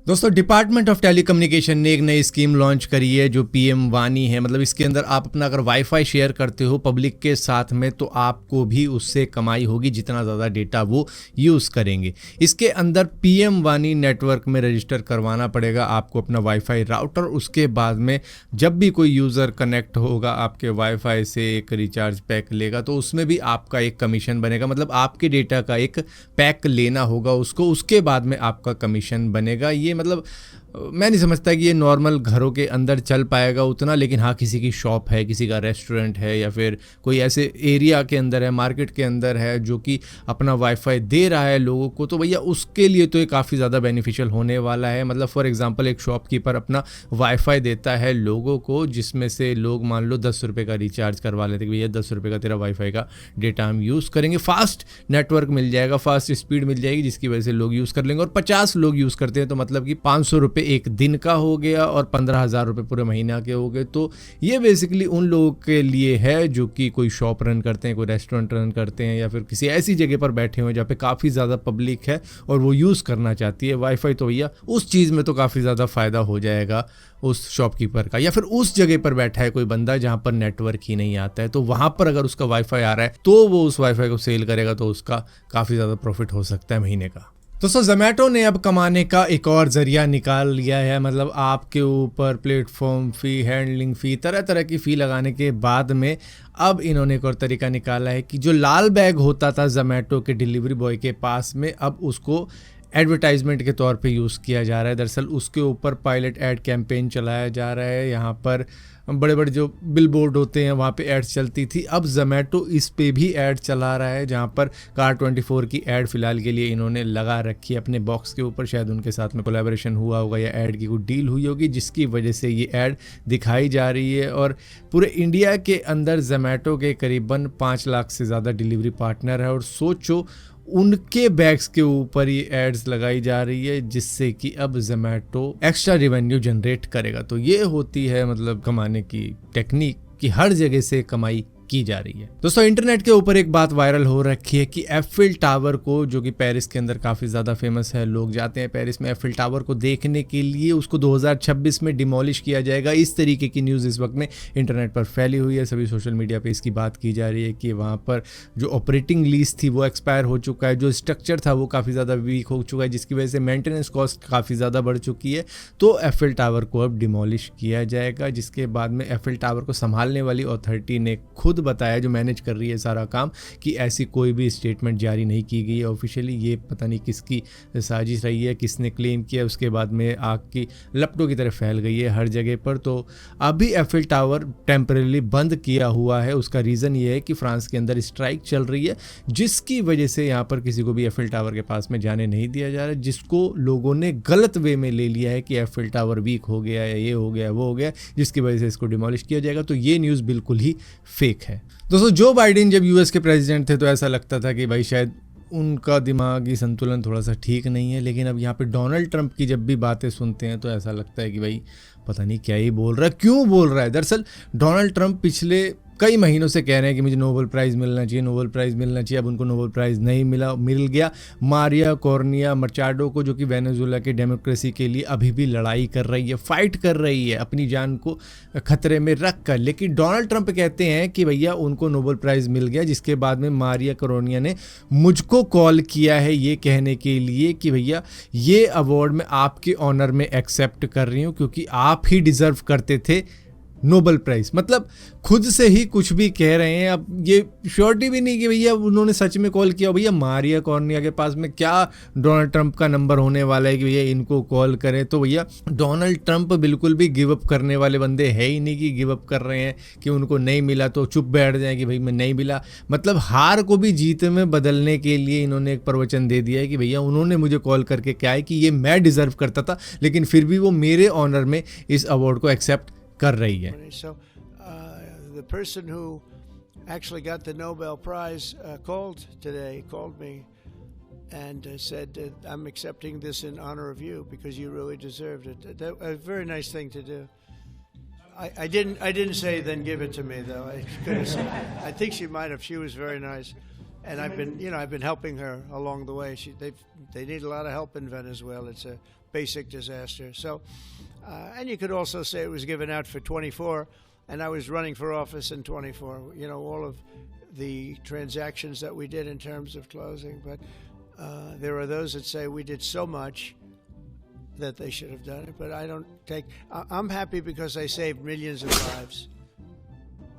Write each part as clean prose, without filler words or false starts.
दोस्तों, department of telecommunication ने एक नई स्कीम लॉन्च करी है जो पीएम वानी है। मतलब इसके अंदर आप अपना अगर वाईफाई शेयर करते हो पब्लिक के साथ में तो आपको भी उससे कमाई होगी जितना ज़्यादा डेटा वो यूज़ करेंगे। इसके अंदर पीएम वानी नेटवर्क में रजिस्टर करवाना पड़ेगा आपको अपना वाईफाई राउटर। उसके बाद में जब भी कोई यूज़र कनेक्ट होगा आपके वाईफाई से एक रिचार्ज पैक लेगा तो उसमें भी आपका एक कमीशन बनेगा। मतलब आपके डेटा का एक पैक लेना होगा उसको, उसके बाद में आपका कमीशन बनेगा। ये मतलब मैं नहीं समझता कि ये नॉर्मल घरों के अंदर चल पाएगा उतना, लेकिन हाँ किसी की शॉप है, किसी का रेस्टोरेंट है या फिर कोई ऐसे एरिया के अंदर है, मार्केट के अंदर है जो कि अपना वाईफाई दे रहा है लोगों को, तो भैया उसके लिए तो ये काफ़ी ज़्यादा बेनिफिशियल होने वाला है। मतलब फॉर एग्जांपल एक शॉपकीपर अपना वाईफाई देता है लोगों को, जिसमें से लोग मान लो 10 रुपये का रिचार्ज करवा लेते कि भैया 10 रुपये का तेरा वाईफाई का डेटा हम यूज़ करेंगे। फास्ट नेटवर्क मिल जाएगा, फास्ट स्पीड मिल जाएगी जिसकी वजह से लोग यूज़ कर लेंगे। और 50 लोग यूज़ करते हैं तो मतलब कि 500 रुपये एक दिन का हो गया और 15,000 रुपये पूरे महीना के हो गए। तो ये बेसिकली उन लोगों के लिए है जो कि कोई शॉप रन करते हैं, कोई रेस्टोरेंट रन करते हैं या फिर किसी ऐसी जगह पर बैठे हुए जहाँ पे काफ़ी ज़्यादा पब्लिक है और वो यूज़ करना चाहती है वाईफाई। तो भैया उस चीज़ में तो काफ़ी ज़्यादा फ़ायदा हो जाएगा उस शॉपकीपर का। या फिर उस जगह पर बैठा है कोई बंदा जहाँ पर नेटवर्क ही नहीं आता है, तो वहाँ पर अगर उसका वाईफाई आ रहा है तो वो उस वाईफाई को सेल करेगा तो उसका काफ़ी ज़्यादा प्रॉफिट हो सकता है महीने का। दोस्तों, जोमेटो ने अब कमाने का एक और जरिया निकाल लिया है। मतलब आपके ऊपर प्लेटफॉर्म फ़ी, हैंडलिंग फ़ी, तरह तरह की फ़ी लगाने के बाद में अब इन्होंने एक और तरीका निकाला है कि जो लाल बैग होता था जोमेटो के डिलीवरी बॉय के पास में, अब उसको एडवर्टाइजमेंट के तौर पे यूज़ किया जा रहा है। दरअसल उसके ऊपर पायलट ऐड कैंपेन चलाया जा रहा है। यहाँ पर बड़े बड़े जो बिल बोर्ड होते हैं वहाँ पे एड्स चलती थी, अब जोमेटो इस पे भी ऐड चला रहा है, जहाँ पर कार24 की ऐड फिलहाल के लिए इन्होंने लगा रखी है अपने बॉक्स के ऊपर। शायद उनके साथ में कोलैबोरेशन हुआ होगा या ऐड की कोई डील हुई होगी जिसकी वजह से ये ऐड दिखाई जा रही है। और पूरे इंडिया के अंदर जोमेटो के करीबन 5 लाख से ज़्यादा डिलीवरी पार्टनर है और सोचो उनके बैग्स के ऊपर ये एड्स लगाई जा रही है जिससे कि अब जोमेटो एक्स्ट्रा रेवेन्यू जनरेट करेगा। तो ये होती है मतलब कमाने की टेक्निक कि हर जगह से कमाई की जा रही है। दोस्तों, इंटरनेट के ऊपर एक बात वायरल हो रखी है कि एफिल टावर को, जो कि पेरिस के अंदर काफ़ी ज़्यादा फेमस है, लोग जाते हैं पेरिस में एफिल टावर को देखने के लिए, उसको 2026 में डिमोलिश किया जाएगा। इस तरीके की न्यूज़ इस वक्त में इंटरनेट पर फैली हुई है। सभी सोशल मीडिया पे इसकी बात की जा रही है कि वहाँ पर जो ऑपरेटिंग लीज थी वो एक्सपायर हो चुका है, जो स्ट्रक्चर था वो काफ़ी ज़्यादा वीक हो चुका है जिसकी वजह से मेंटेनेंस कॉस्ट काफ़ी ज़्यादा बढ़ चुकी है। तो एफिल टावर को अब डिमोलिश किया जाएगा, जिसके बाद में एफिल टावर को संभालने वाली अथॉरिटी ने खुद बताया, जो मैनेज कर रही है सारा काम, कि ऐसी कोई भी स्टेटमेंट जारी नहीं की गई है ऑफिशियली। ये पता नहीं किसकी साजिश रही है, किसने क्लेम किया, उसके बाद में आग की लपटों की तरह फैल गई है हर जगह पर। तो अभी एफिल टावर टेम्परेली बंद किया हुआ है। उसका रीज़न ये है कि फ्रांस के अंदर स्ट्राइक चल रही है जिसकी वजह से यहाँ पर किसी को भी एफिल टावर के पास में जाने नहीं दिया जा रहा है, जिसको लोगों ने गलत वे में ले लिया है कि एफिल टावर वीक हो गया है, ये हो गया, वो हो गया, जिसकी वजह से इसको डिमोलिश किया जाएगा। तो ये न्यूज़ बिल्कुल ही फेक है। दोस्तों, जो बाइडेन जब यूएस के प्रेसिडेंट थे तो ऐसा लगता था कि भाई शायद उनका दिमागी संतुलन थोड़ा सा ठीक नहीं है, लेकिन अब यहाँ पे डोनाल्ड ट्रंप की जब भी बातें सुनते हैं तो ऐसा लगता है कि भाई पता नहीं क्या ही बोल रहा है, क्यों बोल रहा है। दरअसल डोनाल्ड ट्रंप पिछले कई महीनों से कह रहे हैं कि मुझे नोबेल प्राइज़ मिलना चाहिए, नोबेल प्राइज़ मिलना चाहिए। अब उनको नोबेल प्राइज़ नहीं मिला, मिल गया मारिया कॉर्निया मचाडो को, जो कि वेनेजुएला की डेमोक्रेसी के लिए अभी भी लड़ाई कर रही है, फाइट कर रही है अपनी जान को खतरे में रख कर। लेकिन डोनाल्ड ट्रंप कहते हैं कि भैया उनको नोबेल प्राइज़ मिल गया, जिसके बाद में मारिया कॉर्निया ने मुझको कॉल किया है ये कहने के लिए कि भैया ये अवार्ड मैं आपके ऑनर में एक्सेप्ट कर रही हूँ क्योंकि आप ही डिज़र्व करते थे नोबेल प्राइज़। मतलब खुद से ही कुछ भी कह रहे हैं। अब ये श्योरिटी भी नहीं कि भैया उन्होंने सच में कॉल किया। भैया मारिया कॉर्निया के पास में क्या डोनाल्ड ट्रंप का नंबर होने वाला है कि भैया इनको कॉल करें। तो भैया डोनाल्ड ट्रंप बिल्कुल भी गिव अप करने वाले बंदे है ही नहीं कि गिव अप कर रहे हैं कि उनको नहीं मिला तो चुप बैठ जाए कि भाई मैं नहीं मिला। मतलब हार को भी जीत में बदलने के लिए इन्होंने एक प्रवचन दे दिया है कि भैया उन्होंने मुझे कॉल करके क्या है कि ये मैं डिज़र्व करता था, लेकिन फिर भी वो मेरे ऑनर में इस अवार्ड को एक्सेप्ट कर रही है। So, the person who actually got the Nobel Prize called me and said, I'm accepting this in honor of you because you really deserved it. That a very nice thing to do. I didn't say then give it to me though. I think she might have. She was very nice. and I've been helping her along the way. They need a lot of help in Venezuela. It's a basic disaster. So, and you could also say it was given out for 24, and I was running for office in 24. All of the transactions that we did in terms of closing. But there are those that say we did so much that they should have done it. But I don't take. I'm happy because I saved millions of lives.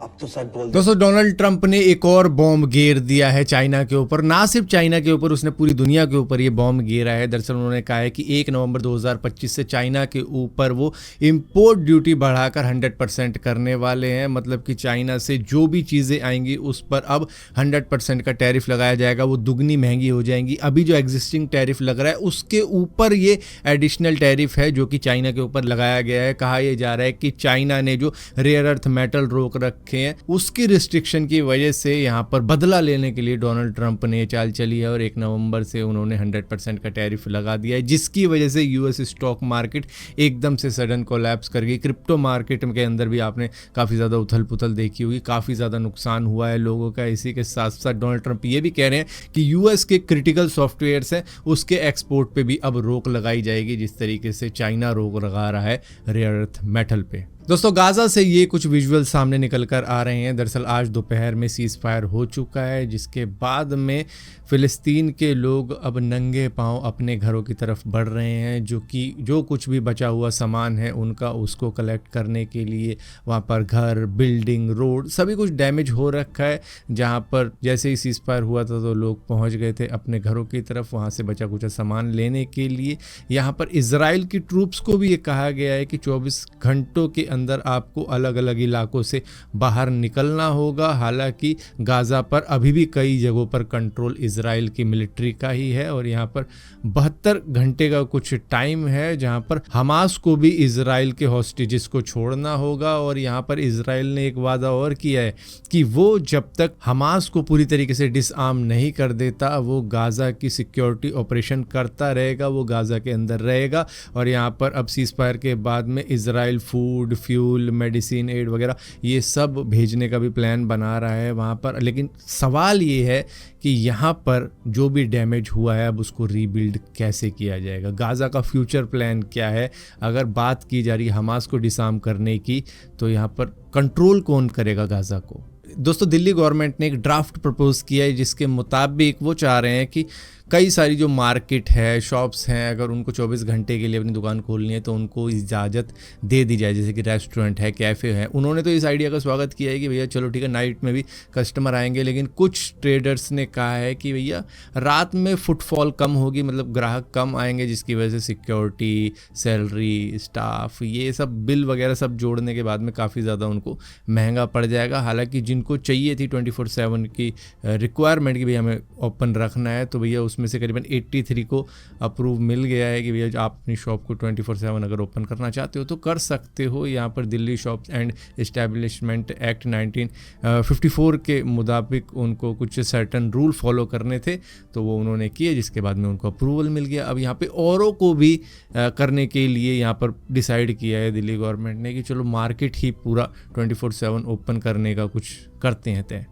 अब तो सच बोल दोस्तों, Donald Trump ने एक और bomb गिर दिया है चाइना के ऊपर। ना सिर्फ चाइना के ऊपर, उसने पूरी दुनिया के ऊपर ये बॉम्ब गिरा है। दरअसल उन्होंने कहा है कि 1 नवंबर 2025 से चाइना के ऊपर वो इंपोर्ट ड्यूटी बढ़ाकर 100% करने वाले हैं। मतलब कि चाइना से जो भी चीज़ें आएंगी उस पर अब 100% का टैरिफ लगाया जाएगा। वो दुगनी महंगी हो जाएंगी। अभी जो एग्जिस्टिंग टैरिफ लग रहा है उसके ऊपर ये एडिशनल टैरिफ है जो कि चाइना के ऊपर लगाया गया है। कहा यह जा रहा है कि चाइना ने जो रेयर अर्थ मेटल रोक रखे हैं उसकी रिस्ट्रिक्शन की वजह से यहाँ पर बदला लेने के लिए डोनाल्ड ट्रंप ने चाल चली है और 1 नवंबर से उन्होंने 100% का टैरिफ लगा दिया है, जिसकी वजह से यूएस स्टॉक मार्केट एकदम से सडन कोलैप्स कर गई। क्रिप्टो मार्केट के अंदर भी आपने काफ़ी ज़्यादा उथल पुथल देखी होगी, काफ़ी ज़्यादा नुकसान हुआ है लोगों का। इसी के साथ साथ डोनाल्ड ट्रंप ये भी कह रहे हैं कि यूएस के क्रिटिकल सॉफ्टवेयर्स हैं उसके एक्सपोर्ट पे भी अब रोक लगाई जाएगी, जिस तरीके से चाइना रोक लगा रहा है रेयर अर्थ मेटल पे। दोस्तों, गाज़ा से ये कुछ विजुअल सामने निकल कर आ रहे हैं। दरअसल आज दोपहर में सीज़ फायर हो चुका है, जिसके बाद में फ़िलिस्तीन के लोग अब नंगे पांव अपने घरों की तरफ बढ़ रहे हैं, जो कुछ भी बचा हुआ सामान है उनका उसको कलेक्ट करने के लिए वहाँ पर घर, बिल्डिंग, रोड सभी कुछ डैमेज हो रखा है। जहाँ पर जैसे ही सीज़ फायर हुआ था तो लोग पहुँच गए थे अपने घरों की तरफ वहाँ से बचा कुचा सामान लेने के लिए। यहाँ पर इजराइल की ट्रूप्स को भी ये कहा गया है कि 24 घंटों के अंदर आपको अलग अलग इलाकों से बाहर निकलना होगा। हालांकि गाज़ा पर अभी भी कई जगहों पर कंट्रोल इजराइल की मिलिट्री का ही है और यहाँ पर 72 घंटे का कुछ टाइम है जहाँ पर हमास को भी इजराइल के हॉस्टेजेस को छोड़ना होगा। और यहाँ पर इजराइल ने एक वादा और किया है कि वो जब तक हमास को पूरी तरीके से डिसआर्म नहीं कर देता वो गाज़ा की सिक्योरिटी ऑपरेशन करता रहेगा, वो गाज़ा के अंदर रहेगा। और यहाँ पर अब सीज़ फायर के बाद में Israel food, fuel, medicine aid वगैरह ये सब भेजने का भी प्लान बना रहा है वहाँ पर। लेकिन सवाल ये है कि यहाँ पर जो भी डैमेज हुआ है अब उसको रीबिल्ड कैसे किया जाएगा, गाज़ा का फ्यूचर प्लान क्या है। अगर बात की जा रही है हमास को डिसआर्म करने की तो यहाँ पर कंट्रोल कौन करेगा गाज़ा को। दोस्तों, दिल्ली गवर्नमेंट ने एक ड्राफ्ट प्रपोज किया है जिसके मुताबिक वो चाह रहे हैं कि कई सारी जो मार्केट है, शॉप्स हैं, अगर उनको 24 घंटे के लिए अपनी दुकान खोलनी है तो उनको इजाज़त दे दी जाए, जैसे कि रेस्टोरेंट है, कैफ़े है। उन्होंने तो इस आइडिया का स्वागत किया है कि भैया चलो ठीक है नाइट में भी कस्टमर आएंगे, लेकिन कुछ ट्रेडर्स ने कहा है कि भैया रात में फुटफॉल कम होगी, मतलब ग्राहक कम आएंगे, जिसकी वजह से सिक्योरिटी, सैलरी, स्टाफ ये सब बिल वगैरह सब जोड़ने के बाद में काफ़ी ज़्यादा उनको महंगा पड़ जाएगा। हालाँकि जिनको चाहिए थी 24/7 की रिक्वायरमेंट कि भैया हमें ओपन रखना है तो भैया में से करीबन 83 को अप्रूव मिल गया है कि भैया आप अपनी शॉप को 24/7 अगर ओपन करना चाहते हो तो कर सकते हो। यहाँ पर Delhi shops and establishment act 1954 के मुताबिक उनको कुछ सर्टन रूल फॉलो करने थे तो वो उन्होंने किए, जिसके बाद में उनको अप्रूवल मिल गया। अब यहाँ पे औरों को भी करने के लिए यहाँ पर डिसाइड किया है दिल्ली गवर्नमेंट ने कि चलो मार्केट ही पूरा 24/7 ओपन करने का कुछ करते हैं तय।